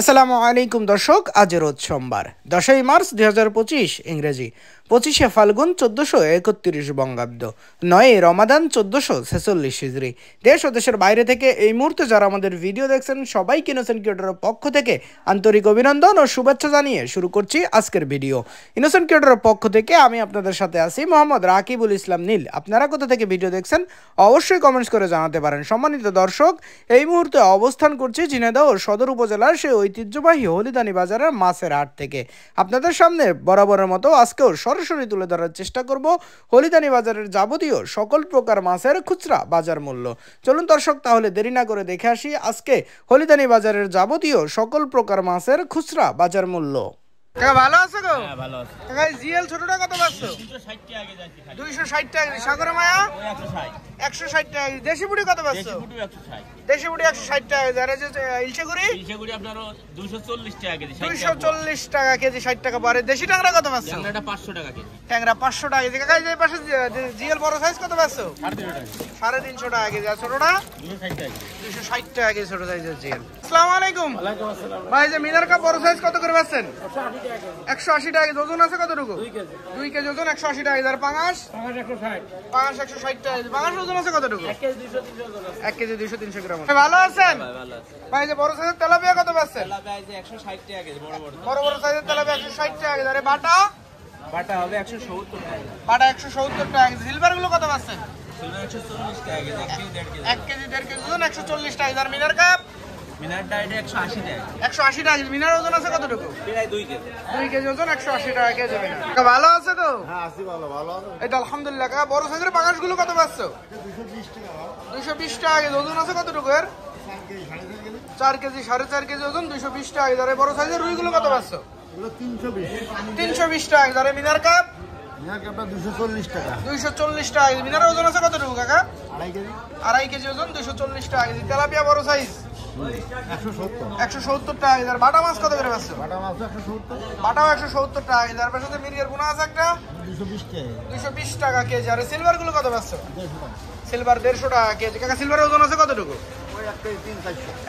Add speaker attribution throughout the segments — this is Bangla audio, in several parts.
Speaker 1: আসসালামু আলাইকুম দর্শক, আজ রোজ সোমবার 10ই মার্চ 2025 ইংরেজি 25শে ফাল্গুন 1431 বঙ্গাব্দ 9ই রমাদান 1446 হিজরি। দেশ ও দেশের বাইরে থেকে এই মুহূর্তে যারা আমাদের ভিডিও দেখছেন সবাইকে ইনোসেন্ট ক্রিয়েটরের পক্ষ থেকে আন্তরিক অভিনন্দন ও শুভেচ্ছা জানিয়ে শুরু করছি আজকের ভিডিও। ইনোসেন্ট ক্রিয়েটরের পক্ষ থেকে আমি আপনাদের সাথে আছি মোহাম্মদ রাকিবুল ইসলাম নীল। আপনারা কোথা থেকে ভিডিও দেখছেন অবশ্যই কমেন্টস করে জানাতে পারেন। সম্মানিত দর্শক, এই মুহূর্তে অবস্থান করছি ঝিনাইদহ সদর উপজেলার সেই ঐতিহ্যবাহী হলিদানি বাজারের মাছের হাট থেকে। আপনাদের সামনে বরাবরের মতো আজকেও সরাসরি তুলে ধরার চেষ্টা করব হলিদানি বাজারের যাবতীয় সকল প্রকার মাছের খুচরা বাজার মূল্য। চলুন দর্শক, তাহলে দেরি না করে দেখে আসি আজকে হলিদানি বাজারের যাবতীয় সকল প্রকার মাছের খুচরা বাজার মূল্য। ভালো আছে গো? হ্যাঁ ভালো আছে। কাকা জিএল ছোটটা কত পাচ্ছো? 260 টাকা আগে যাচ্ছে। 260 টাকা। সাগর মায়া 160। 160 টাকা। দেশি বুড়ি কত পাচ্ছো? দেশি বুড়ি 160। দেশি বুড়ি 160 টাকা। আর এই যে ইলশেগুড়ি? ইলশেগুড়ি আপনার 240 টাকা কেজি। 240 টাকা কেজি, 60 টাকা পরে। দেশি ট্যাংরা কত পাচ্ছো? ট্যাংরাটা 500 টাকা কেজি। ট্যাংরা 500 টাকা কেজি। কাকা এই পাশে জিএল বড় সাইজ কত পাচ্ছো? 350 টাকা কেজি। আর ছোটটা 260 টাকা। 260 টাকা কেজি ছোট সাইজের জিএল। আসসালামু আলাইকুম। ওয়ালাইকুম আসসালাম। ভাই যে মিনার কাপ বড় সাইজ কত করে পাচ্ছেন? 180 টাকা। ওজন আছে কতটুকু? 2 কেজি ওজন, 180 টাকা। আর পাঙাশ? পাঙাশ 160। পাঙাশ 160 টাকা। পাঙাশ ওজন আছে কতটুকু? 1 কেজি 200-300 গ্রাম। ভালো আছেন? ভালো আছি। ভাই যে বড় সাইজের তেলাপিয়া কত পাচ্ছেন? তেলাপিয়া যে 160 টাকা কেজি। বড় বড় সাইজের তেলাপিয়া 160 টাকা কেজি। আর বাটা? বাটা হবে 170 টাকা। বাটা 170 টাকা কেজি। সিলভার গুলো কত পাচ্ছেন? সিলভার 140 টাকা কেজি। 1 কেজি 1.5 কেজি ওজন, 140 টাকা। আর মিনার কাপ? মিনারটা এটা 180 টাকা। 180 টাকা। মিনার ওজন আছে কতটুকু? প্রায় 2 কেজি। 2 কেজি ওজন, 180 টাকা কেজি মিনার। কাকা ভালো আছে তো? হ্যাঁ আছি ভালো। ভালো আছে? এটা আলহামদুলিল্লাহ। কাকা বড় সাইজের পাঙাশ গুলো কত পাচ্ছো? 220 টাকা। 220 টাকা কেজি। ওজন আছে কতটুকু এর? 4 কেজি 4.5 কেজি ওজন, 220 টাকা কেজি। আর বড় সাইজের রুই গুলো কত পাচ্ছো? এগুলো 320 টাকা কেজি। আর মিনার কাপ? মিনার কাপটা 240 টাকা। 240 টাকা কেজি। মিনার ওজন আছে কতটুকু কাকা? 2.5 কেজি। 2.5 কেজি ওজন, 240 টাকা কেজি। তেলাপিয়া বড় সাইজ 170 টাকা কেজি। আর বাটা মাছ কত করে পাচ্ছো? বাটা মাছ 170। বাটাও 170 টাকা কেজি। আর পাশে মিরিয়ার পোনা আছে একটা 220 টাকা। 220 টাকা কেজি। আর সিলভার গুলো কত পাচ্ছো? 150 টাকা। সিলভার 150 টাকা কেজি। কাকা সিলভারের ওজন আছে কতটুকু?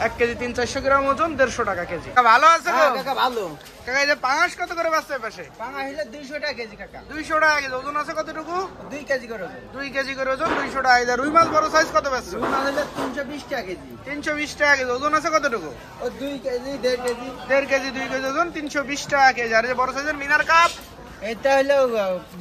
Speaker 1: 1 কেজি 300-400 গ্রাম ওজন, 150 টাকা কেজি। ভালো আছে গো? কাকা ভালো। কাকা এই যে পাঙাশ কত করে পাচ্ছে পাশে? পাঙাশ হলো 200 টাকা কেজি কাকা। 200 টাকা কেজি। ওজন আছে কতটুকু? 2 কেজি করে ওজন। 2 কেজি করে ওজন, 200 টাকা কেজি। রুই মাছ বড় সাইজ কত পাচ্ছে? রুই মাছ হলো 320 টাকা কেজি। 320 টাকা কেজি। ওজন আছে কতটুকু? ও 2 কেজি 1.5 কেজি। 1.5 কেজি 2 কেজি ওজন, 320 টাকা কেজি। আর এই যে বড় সাইজের মিনার কাপ? এটা হলো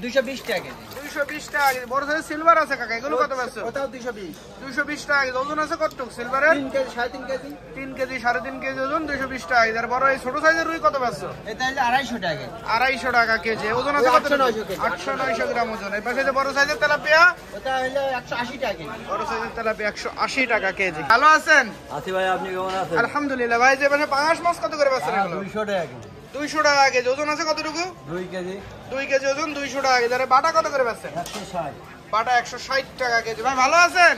Speaker 1: 220 টাকা কেজি। 220 টাকা কেজি। বড় সাইজের সিলভার আছে কাকা, এগুলো কত পাচ্ছো? ওটাও 220। 220 টাকা কেজি। ওজন আছে কতটুকু সিলভারের? 3 কেজি 3.5 কেজি। 3 কেজি 3.5 কেজি ওজন, 220 টাকা কেজি। আর বড় এই ছোট সাইজের রুই কত পাচ্ছো? এটা হলো 250 টাকা কেজি। 250 টাকা কেজি। ওজন আছে কত? 800-900 গ্রাম ওজন। এই পাশে যে বড় সাইজের তেলাপিয়া? ওটা হলো 180 টাকা কেজি। বড় সাইজের তেলাপিয়া 180 টাকা কেজি। ভালো আছেন? আছি ভাই, আপনি কেমন আছেন? আলহামদুলিল্লাহ। ভাই যে পাশে পাঙাশ মাছ কত করে পাচ্ছেন? 200 টাকা কেজি। 200 টাকা কেজি। ওজন আছে কতটুকু? 2 কেজি। 2 কেজি ওজন, 200 টাকা কেজি। আরে বাটা কত করে পাচ্ছেন? 160। বাটা 160 টাকা কেজি। ভাই ভালো আছেন?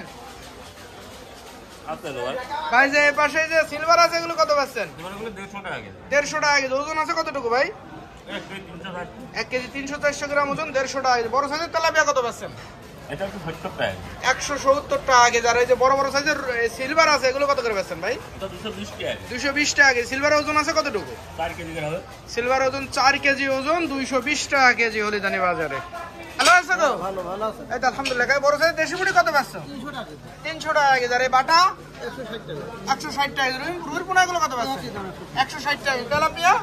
Speaker 1: আছেন ভাই। ভাই যে পাশে যে সিলভার আছে এগুলো কত পাচ্ছেন? এগুলো 150 টাকা কেজি। 150 টাকা কেজি। ওজন আছে কতটুকু ভাই? 1 কেজি 300-400 গ্রাম ওজন, 150 টাকা কেজি। বড় সাইজের তেলাপিয়া কত পাচ্ছেন? এটা 170 টাকা। 170 টাকা কেজি। আর এই যে বড় বড় সাইজের সিলভার আছে এগুলো কত করে পাচ্ছেন ভাই? এটা 220 টাকা। 220 টাকা কেজি। সিলভারের ওজন আছে কতটুকু? 4 কেজি করে হবে। সিলভার ওজন 4 কেজি ওজন, 220 টাকা কেজি হলিদানি বাজারে। ভালো আছে তো? ভালো ভালো আছে। এই তো আলহামদুলিল্লাহ। বড় সাইজের দেশি মুড়ি কত পাচ্ছো? 300 টাকা। 300 টাকা কেজি। আর এই বাটা? 160 টাকা। 160 টাকা কেজি। রুইর পোনা গুলো কত পাচ্ছো? 160 টাকা। তেলাপিয়া?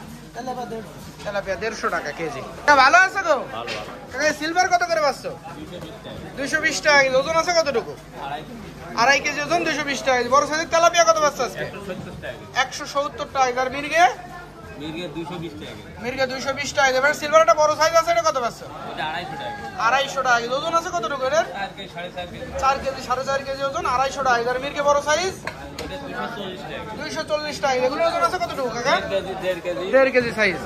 Speaker 1: তেলাপিয়া 150 টাকা কেজি। ভালো আছে তো? ভালো ভালো। কাকা সিলভার কত করে পাচ্ছো? 220 টাকা কেজি। ওজন আছে কতটুকু? 2.5 কেজি ওজন, 220 টাকা কেজি। বড় সাইজের তেলাপিয়া কত পাচ্ছো আজকে? 170 টাকা কেজি। আর মির্গে? মির্গে 220 টাকা কেজি। মির্গে 220 টাকা কেজি। এবার সিলভারটা বড় সাইজ আছে, এটা কত পাচ্ছো? এটা 250 টাকা কেজি। 250 টাকা কেজি। ওজন আছে কতটুকু এর? 4 কেজি 4.5 কেজি। 4 কেজি 4.5 কেজি ওজন, 250 টাকা কেজি। আর মির্গে বড় সাইজ? এটা 240 টাকা। 240 টাকা। এগুলো ওজন আছে কতটুকু কাকা? 1.5 কেজি 1.5 কেজি সাইজ।